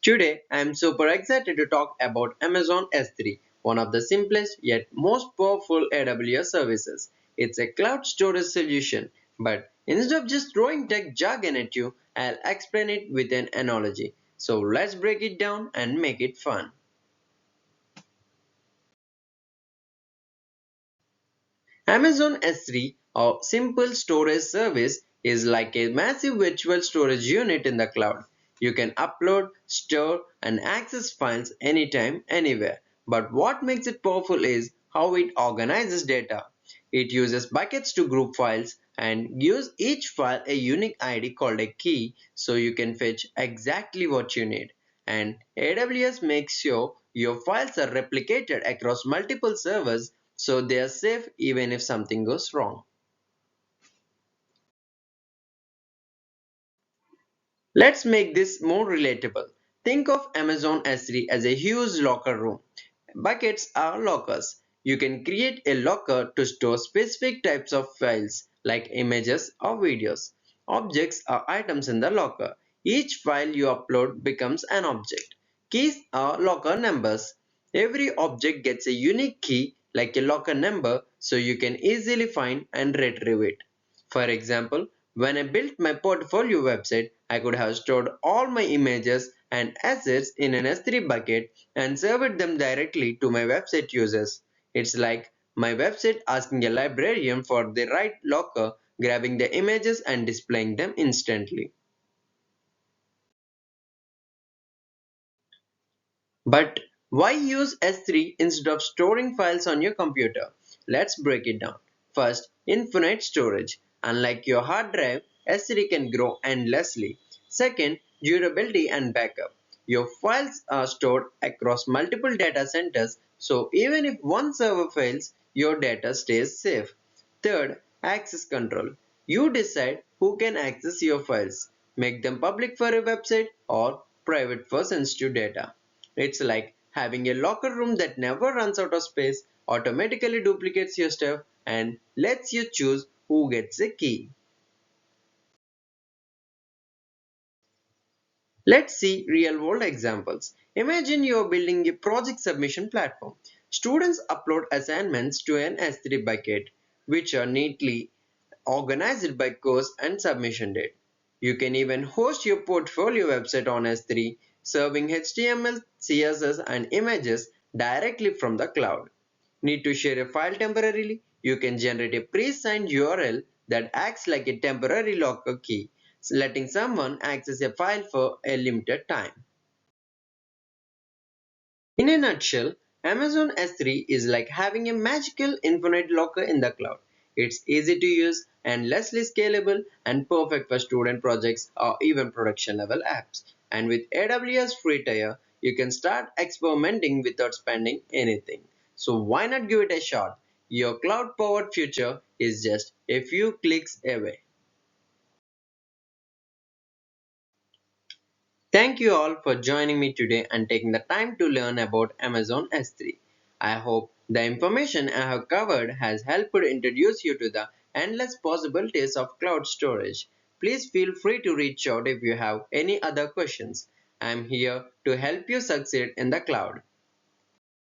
Today, I am super excited to talk about Amazon S3, one of the simplest yet most powerful AWS services. It's a cloud storage solution, but instead of just throwing tech jargon at you, I'll explain it with an analogy. So let's break it down and make it fun. Amazon S3 or Simple Storage Service is like a massive virtual storage unit in the cloud. You can upload, store, and access files anytime, anywhere. But what makes it powerful is how it organizes data. It uses buckets to group files and gives each file a unique ID called a key so you can fetch exactly what you need. And AWS makes sure your files are replicated across multiple servers so they are safe even if something goes wrong. Let's make this more relatable. Think of Amazon S3 as a huge locker room. Buckets are lockers. You can create a locker to store specific types of files like images or videos. Objects are items in the locker. Each file you upload becomes an object. Keys are locker numbers. Every object gets a unique key like a locker number so you can easily find and retrieve it. For example, when I built my portfolio website, I could have stored all my images and assets in an S3 bucket and served them directly to my website users. It's like my website asking a librarian for the right locker, grabbing the images and displaying them instantly. But why use S3 instead of storing files on your computer? Let's break it down. First, infinite storage. Unlike your hard drive, S3 can grow endlessly. Second, durability and backup. Your files are stored across multiple data centers, so even if one server fails, your data stays safe. Third, access control. You decide who can access your files. Make them public for a website or private for sensitive data. It's like having a locker room that never runs out of space, automatically duplicates your stuff, and lets you choose who gets the key. Let's see real world examples. Imagine you're building a project submission platform. Students upload assignments to an S3 bucket, which are neatly organized by course and submission date. You can even host your portfolio website on S3, serving HTML, CSS, and images directly from the cloud. Need to share a file temporarily? You can generate a pre-signed URL that acts like a temporary locker key, letting someone access a file for a limited time. In a nutshell, Amazon S3 is like having a magical infinite locker in the cloud. It's easy to use, endlessly scalable, and perfect for student projects or even production level apps. And with AWS free tier, you can start experimenting without spending anything. So why not give it a shot? Your cloud powered future is just a few clicks away. Thank you all for joining me today and taking the time to learn about Amazon S3. I hope the information I have covered has helped introduce you to the endless possibilities of cloud storage. Please feel free to reach out if you have any other questions. I am here to help you succeed in the cloud.